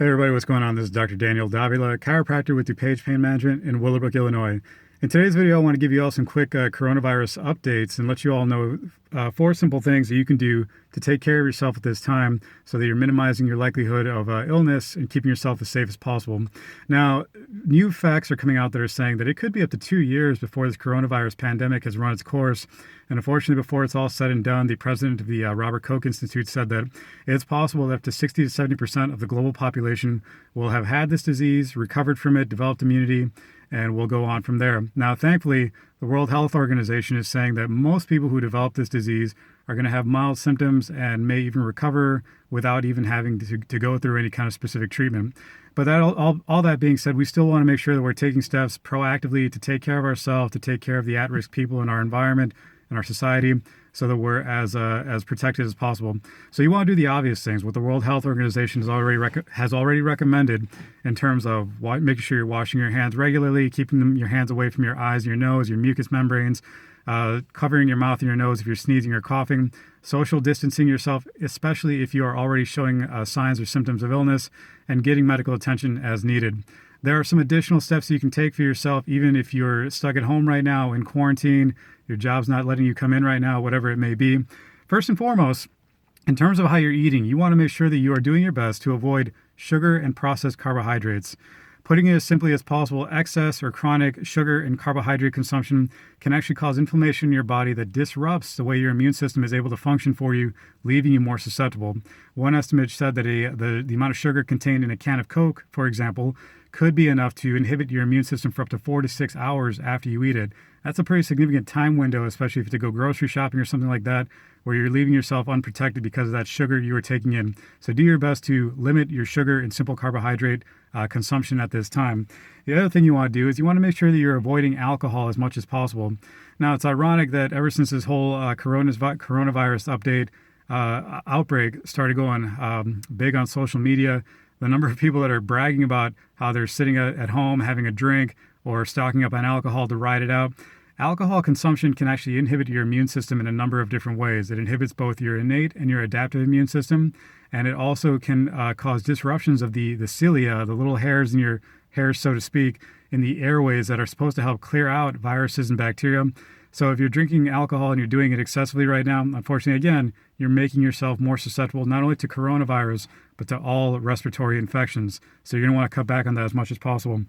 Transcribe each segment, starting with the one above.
Hey everybody, what's going on? This is Dr. Daniel Davila, chiropractor with DuPage Pain Management in Willowbrook, Illinois. In today's video, I want to give you all some quick coronavirus updates and let you all know 4 simple things that you can do to take care of yourself at this time so that you're minimizing your likelihood of illness and keeping yourself as safe as possible. Now, new facts are coming out that are saying that it could be up to 2 years before this coronavirus pandemic has run its course. And unfortunately, before it's all said and done, the president of the Robert Koch Institute said that it's possible that up to 60 to 70% of the global population will have had this disease, recovered from it, developed immunity, and we'll go on from there. Now, thankfully, the World Health Organization is saying that most people who develop this disease are going to have mild symptoms and may even recover without even having to go through any kind of specific treatment. But that all that being said, we still want to make sure that we're taking steps proactively to take care of ourselves, to take care of the at-risk people in our environment and our society, so that we're as protected as possible. So you want to do the obvious things, what the World Health Organization has already recommended in terms of making sure you're washing your hands regularly, keeping your hands away from your eyes, your nose, your mucous membranes, covering your mouth and your nose if you're sneezing or coughing, social distancing yourself, especially if you are already showing signs or symptoms of illness, and getting medical attention as needed. There are some additional steps you can take for yourself, even if you're stuck at home right now in quarantine, your job's not letting you come in right now, whatever it may be. First and foremost, in terms of how you're eating, you want to make sure that you are doing your best to avoid sugar and processed carbohydrates. Putting it as simply as possible, excess or chronic sugar and carbohydrate consumption can actually cause inflammation in your body that disrupts the way your immune system is able to function for you, leaving you more susceptible. One estimate said that the amount of sugar contained in a can of Coke, for example, could be enough to inhibit your immune system for up to 4 to 6 hours after you eat it. That's a pretty significant time window, especially if you have to go grocery shopping or something like that, where you're leaving yourself unprotected because of that sugar you are taking in. So do your best to limit your sugar and simple carbohydrate consumption at this time. The other thing you want to do is you want to make sure that you're avoiding alcohol as much as possible. Now, it's ironic that ever since this whole coronavirus outbreak started going big on social media, the number of people that are bragging about how they're sitting at home having a drink or stocking up on alcohol to ride it out. Alcohol consumption can actually inhibit your immune system in a number of different ways. It inhibits both your innate and your adaptive immune system, and it also can cause disruptions of the cilia, the little hairs in your hair, so to speak, in the airways that are supposed to help clear out viruses and bacteria. So if you're drinking alcohol and you're doing it excessively right now, unfortunately, again, you're making yourself more susceptible not only to coronavirus, but to all respiratory infections. So you're going to want to cut back on that as much as possible.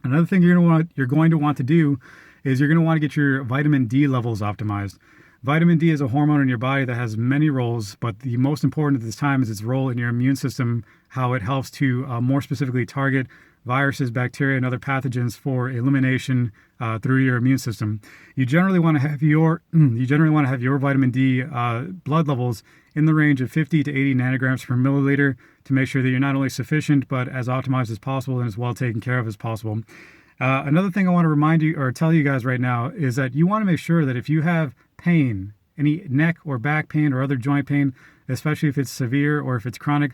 Another thing you're going to want to do is you're going to want to get your vitamin D levels optimized. Vitamin D is a hormone in your body that has many roles, but the most important at this time is its role in your immune system, how it helps to more specifically target viruses, bacteria, and other pathogens for elimination through your immune system. You generally want to have your vitamin D blood levels in the range of 50 to 80 nanograms per milliliter to make sure that you're not only sufficient but as optimized as possible and as well taken care of as possible. Another thing I want to remind you or tell you guys right now is that you want to make sure that if you have pain, any neck or back pain or other joint pain, especially if it's severe or if it's chronic,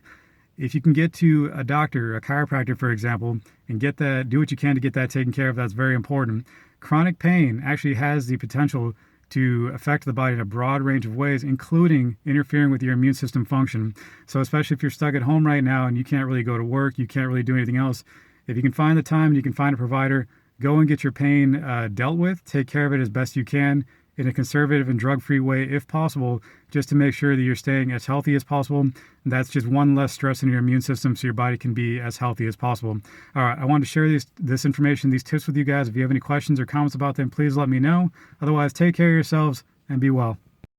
if you can get to a doctor, a chiropractor, for example, and do what you can to get that taken care of, that's very important. Chronic pain actually has the potential to affect the body in a broad range of ways, including interfering with your immune system function. So especially if you're stuck at home right now and you can't really go to work, you can't really do anything else, if you can find the time and you can find a provider, go and get your pain dealt with, take care of it as best you can in a conservative and drug-free way if possible, just to make sure that you're staying as healthy as possible. And that's just one less stress in your immune system so your body can be as healthy as possible. All right, I wanted to share this information, these tips with you guys. If you have any questions or comments about them, please let me know. Otherwise, take care of yourselves and be well.